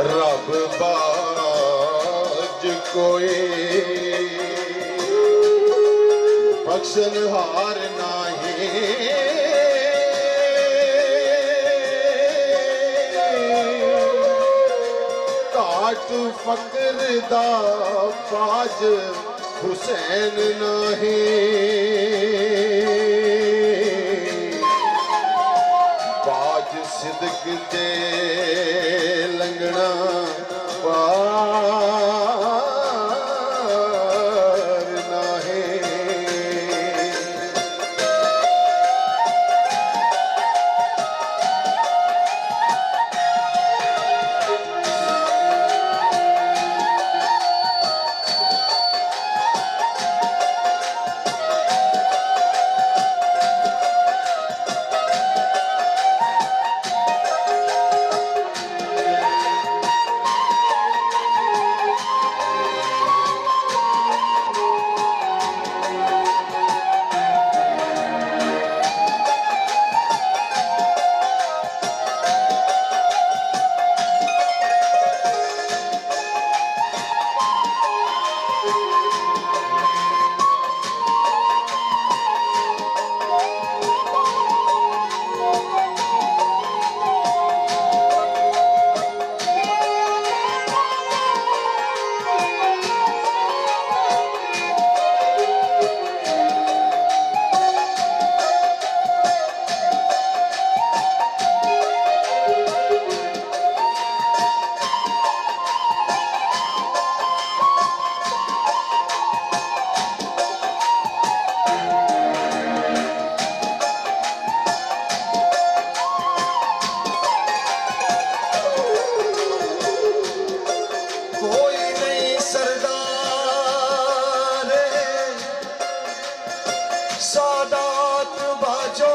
रब बाज कोई बख्शन हार नाही काट फकर दा बाज हुसैन नाही बाज सिदक दे लंगना पार नाही सादात बाजो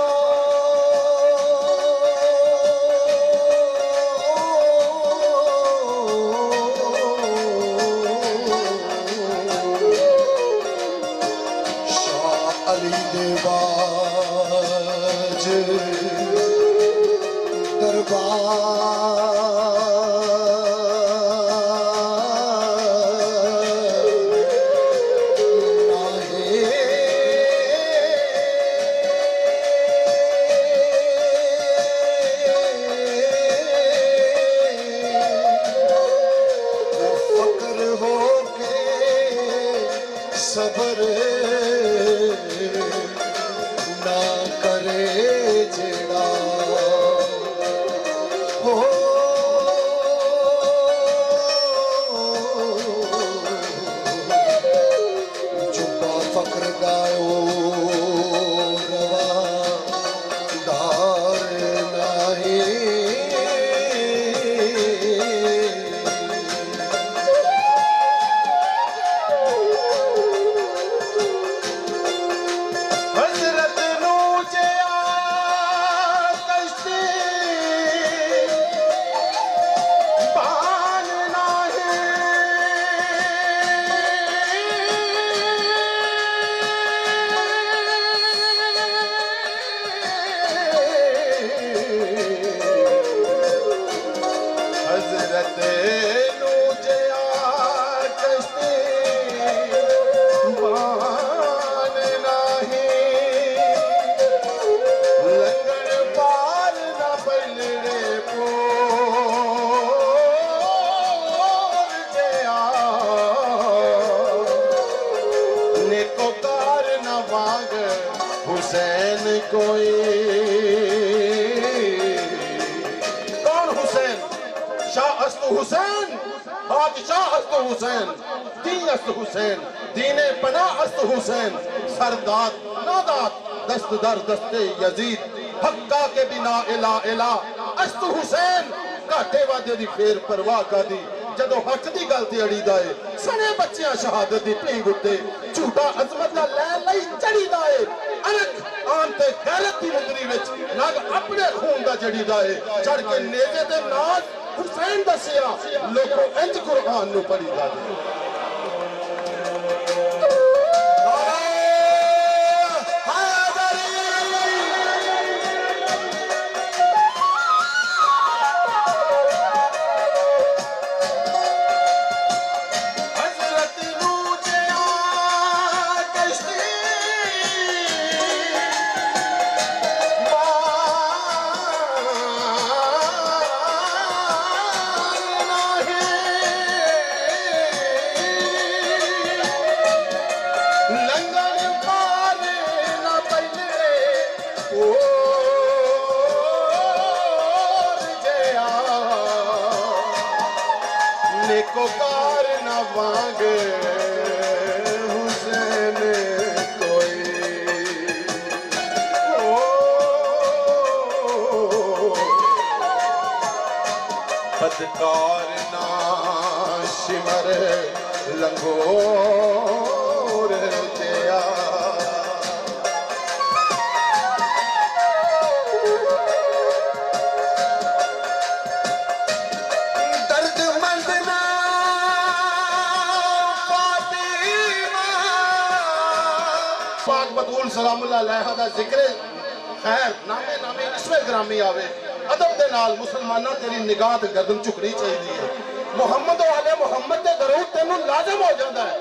शाह अली देवाज दरबार सबर ना करे जेड़ा हो चुप्पा फकर गायो रवा धार नहीं हुसैन कोई कौन हुसैन शाह अस्तु हुसैन बादशाह अस्तु हुसैन दीन अस्तु हुसैन दीने पना अस्तु हुसैन सरदाद नादात दस्त दर दस्ते यजीद हक्का के बिना इला इला अस्तु हुसैन घाटे वादे दी फेर परवाह का दी जदों हक दी गल ते अड़ी दाए सने बच्चियां शहादत दी पींग उत्ते झूठा अजमत दा लै लई चढ़ी दाए अनक आन ते गैरत दी मुंदरी विच नग अपने खून दा जड़ी दाए चढ़ के नेजे दे नाल हुसैन दसिया लोको इंज कुरान नु पढ़ी दा को कार न मांगे हुसैन कोई। ओ बदकार ना शिमर लंगोर जया। पाक बतूल सलामुल्लाह अलैहा दा जिक्र खैर नामे नामे इसमें ग्रामी आवे अदब दे नाल मुसलमाना तेरी निगाह ते गर्दन झुकनी चाहिए है। मुहम्मद वाले मुहम्मद दे दरूद तेनू लाजम हो जाता है।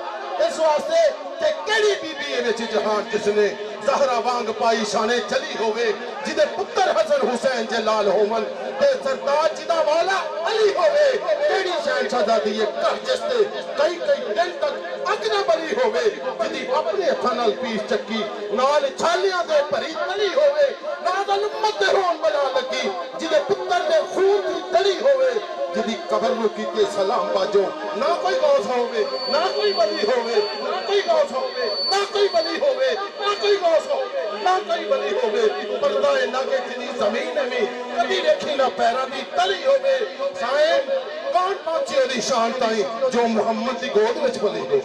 इस वास्ते कि केड़ी बीबी ए विच जहान जिसने ज़हरा वांग पाई शाने चली होवे जिदे पुत्र हसन हुसैन जे लाल होवन ते सरदार जिदा वाला अली होवे। केड़ी शहंशाहज़ादी ये कर जिसते कई कई दिन तक अग ना बली होवे जिदी अपने हथां नाल पीस चक्की नाल छालियां दे भरी तली होवे नाल उम्मत दे होन बना लगी जिदे पुत्र दे खून दी तली होवे जिदी कबर नु कीते सलाम बाजो ना कोई गौस होवे ना कोई बली होवे ना कोई गौस होवे ना कोई बली होवे ना कोई गौस होवे ना कोई बली होवे पर्दा ए नागे जिदी जमीन में कभी देखी ना पैरां दी तली होवे। साईं कौन पहुंचे ओदी शान ताई जो मुहम्मद दी गोद विच बली हो।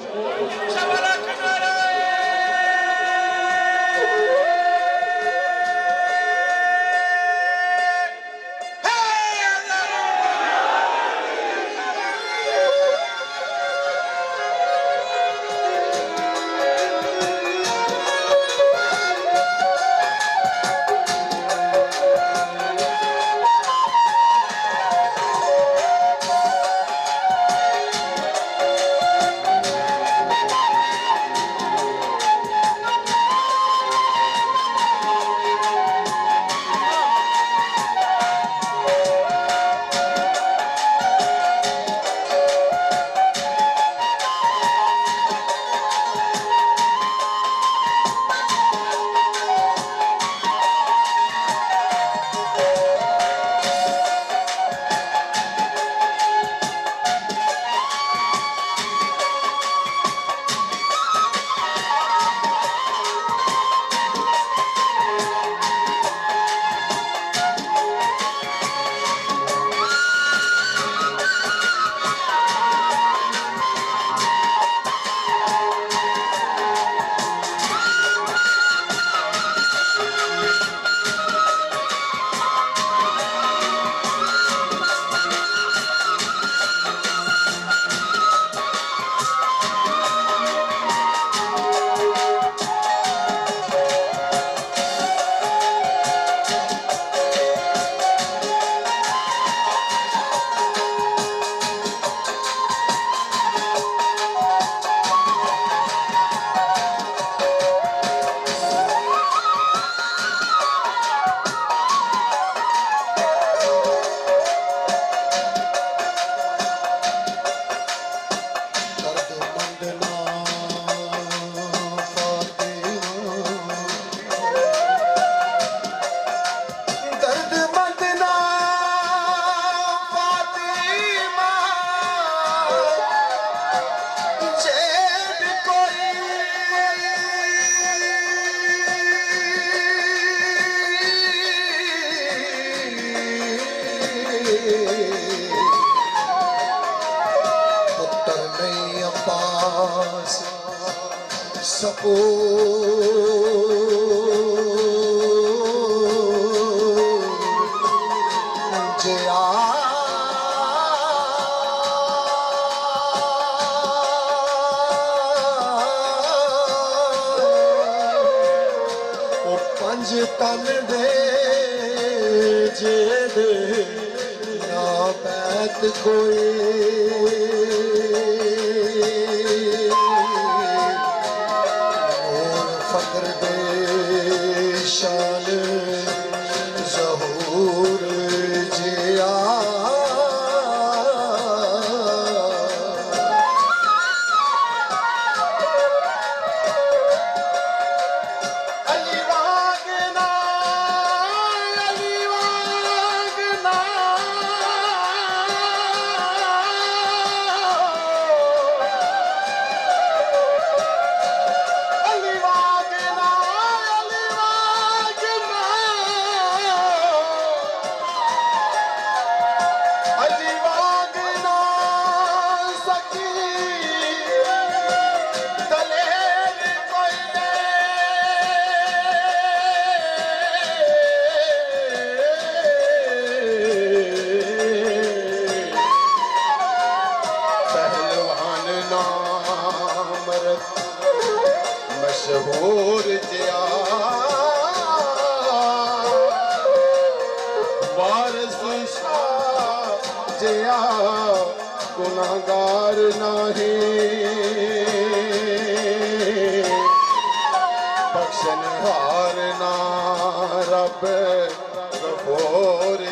सको जया ओ पंज तन दे जे दे ना बैत कोई शान ज़हूर जिया अली वागना ਮਸ਼ਹੂਰ ਜਿਆ ਵਾਰਿਸ ਸ਼ਾਹ ਜਿਆ ਗੁਨਾਹਗਾਰ ਨਹੀਂ ਬਖਸ਼ਣ ਹਾਰ ਨਾ ਰੱਬ ਗਫੂਰ